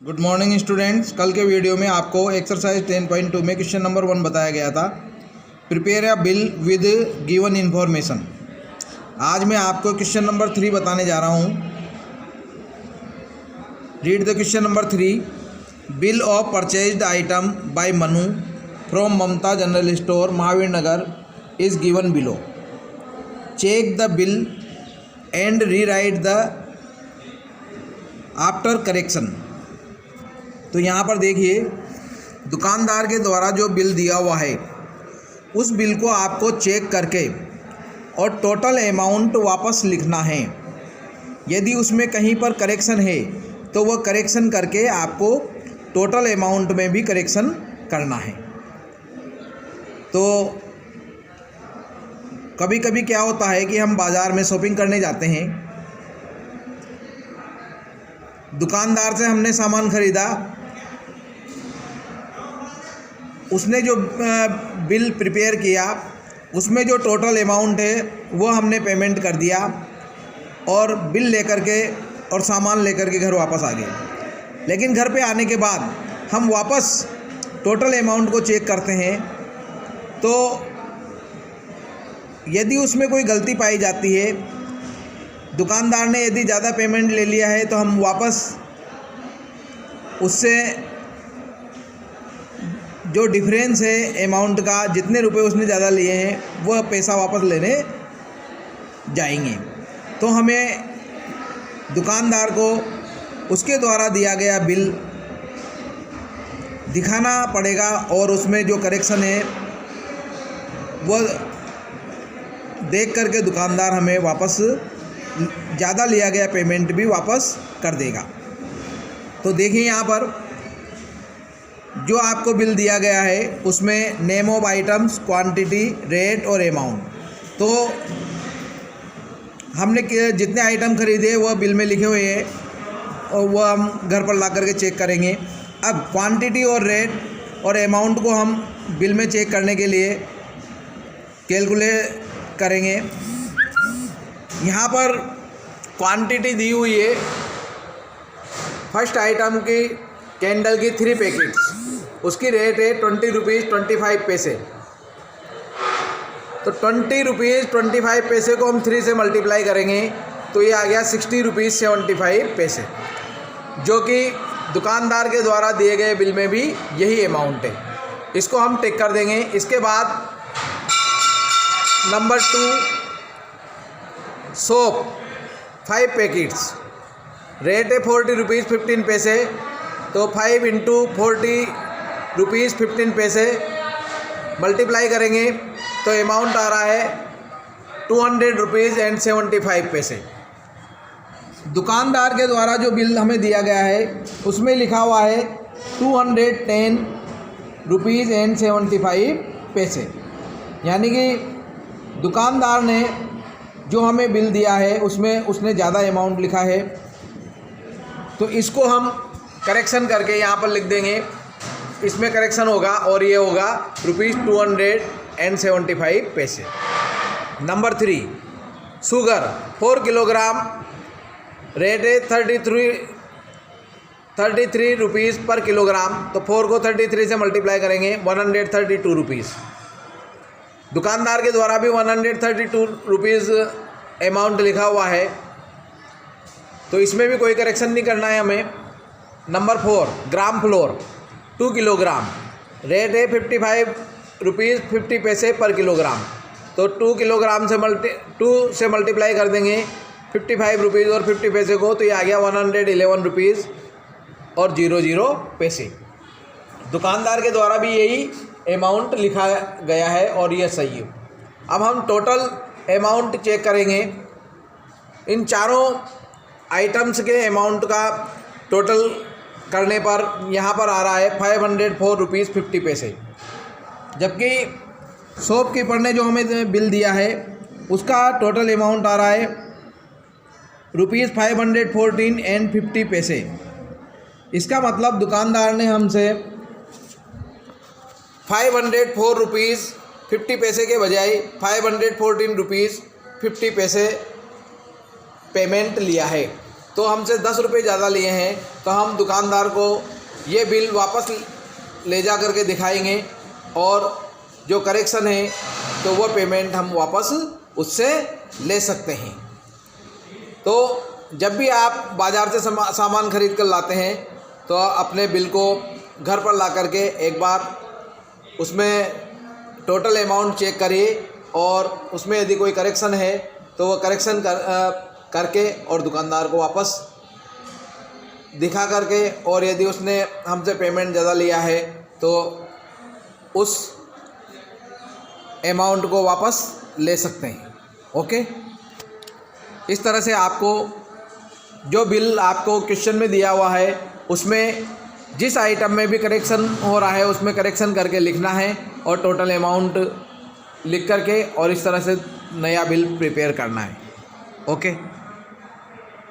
Good morning students. कल के video में आपको एक्सरसाइज 10.2 में क्वेश्चन नंबर 1 बताया गया था, prepare a bill with given information. आज मैं आपको क्वेश्चन नंबर 3 बताने जा रहा हूँ। Read the question number 3। Bill of purchased item by Manu from Mamta general store Mahavir Nagar is given below. Check the bill and rewrite the after correction. तो यहाँ पर देखिए, दुकानदार के द्वारा जो बिल दिया हुआ है उस बिल को आपको चेक करके और टोटल अमाउंट वापस लिखना है। यदि उसमें कहीं पर करेक्शन है तो वह करेक्शन करके आपको टोटल अमाउंट में भी करेक्शन करना है। तो कभी कभी क्या होता है कि हम बाज़ार में शॉपिंग करने जाते हैं, दुकानदार से हमने सामान ख़रीदा, उसने जो बिल प्रिपेयर किया उसमें जो टोटल अमाउंट है वो हमने पेमेंट कर दिया और बिल लेकर के और सामान लेकर के घर वापस आ गए। लेकिन घर पे आने के बाद हम वापस टोटल अमाउंट को चेक करते हैं, तो यदि उसमें कोई गलती पाई जाती है, दुकानदार ने यदि ज़्यादा पेमेंट ले लिया है, तो हम वापस उससे जो डिफरेंस है अमाउंट का, जितने रुपए उसने ज़्यादा लिए हैं वह पैसा वापस लेने जाएंगे। तो हमें दुकानदार को उसके द्वारा दिया गया बिल दिखाना पड़ेगा और उसमें जो करेक्शन है वह देख करके दुकानदार हमें वापस ज़्यादा लिया गया पेमेंट भी वापस कर देगा। तो देखिए, यहाँ पर जो आपको बिल दिया गया है उसमें name of items, quantity, rate और अमाउंट। तो हमने जितने आइटम खरीदे वह बिल में लिखे हुए हैं और वह हम घर पर ला करके चेक करेंगे। अब क्वांटिटी और रेट और अमाउंट को हम बिल में चेक करने के लिए कैलकुलेट करेंगे। यहाँ पर क्वांटिटी दी हुई है, फर्स्ट आइटम की कैंडल की 3 पैकेट्स, उसकी रेट है 20 रुपीज़ 25 पैसे। तो 20 रुपीज़ 25 पैसे को हम 3 से मल्टीप्लाई करेंगे तो ये आ गया 60 रुपीज़ 75 पैसे, जो कि दुकानदार के द्वारा दिए गए बिल में भी यही अमाउंट है। इसको हम टिक कर देंगे। इसके बाद नंबर 2, सोप 5 पैकेट्स, रेट है 40 रुपीज़ 15 पैसे। तो 5 इंटू 40 रुपीज़ 15 पैसे मल्टीप्लाई करेंगे तो अमाउंट आ रहा है 200 रुपीज़ एंड 75 पैसे। दुकानदार के द्वारा जो बिल हमें दिया गया है उसमें लिखा हुआ है 210 रुपीज़ एंड 75 पैसे, यानी कि दुकानदार ने जो हमें बिल दिया है उसमें उसने ज़्यादा अमाउंट लिखा है। तो इसको हम करेक्शन करके यहाँ पर लिख देंगे, इसमें करेक्शन होगा और ये होगा रुपीज़ 275 पैसे। नंबर 3, शुगर 4 किलोग्राम, रेट है 33 रुपीज़ पर किलोग्राम। तो 4 को 33 से मल्टीप्लाई करेंगे 132 रुपीज़। दुकानदार के द्वारा भी 132 रुपीज़ अमाउंट लिखा हुआ है, तो इसमें भी कोई करेक्शन नहीं करना है हमें। नंबर 4, ग्राम फ्लोर 2 किलोग्राम, रेट है 55 रुपीज़ 50 पैसे पर किलोग्राम। तो 2 किलोग्राम से 2 से मल्टीप्लाई कर देंगे 55 रुपीज़ और 50 पैसे को, तो ये आ गया 111 रुपीज़ और 00 पैसे। दुकानदार के द्वारा भी यही अमाउंट लिखा गया है और यह सही है। अब हम टोटल अमाउंट चेक करेंगे। इन चारों आइटम्स के अमाउंट का टोटल करने पर यहाँ पर आ रहा है 504 रुपीज़ 50 पैसे, जबकि शॉपकीपर ने जो हमें बिल दिया है उसका टोटल अमाउंट आ रहा है रुपीज़ 514 एंड 50 पैसे। इसका मतलब दुकानदार ने हमसे 504 रुपीज़ 50 पैसे के बजाय 514 रुपीज़ 50 पैसे पेमेंट लिया है। तो हमसे 10 रुपये ज़्यादा लिए हैं, तो हम दुकानदार को ये बिल वापस ले जा करके दिखाएंगे और जो करेक्शन है तो वो पेमेंट हम वापस उससे ले सकते हैं। तो जब भी आप बाज़ार से सामान खरीद कर लाते हैं तो अपने बिल को घर पर ला करके एक बार उसमें टोटल अमाउंट चेक करिए और उसमें यदि कोई करेक्शन है तो वो करेक्शन करके और दुकानदार को वापस दिखा करके, और यदि उसने हमसे पेमेंट ज़्यादा लिया है तो उस अमाउंट को वापस ले सकते हैं। ओके, इस तरह से आपको जो बिल आपको क्वेश्चन में दिया हुआ है उसमें जिस आइटम में भी करेक्शन हो रहा है उसमें करेक्शन करके लिखना है और टोटल अमाउंट लिख करके और इस तरह से नया बिल प्रिपेयर करना है। ओके।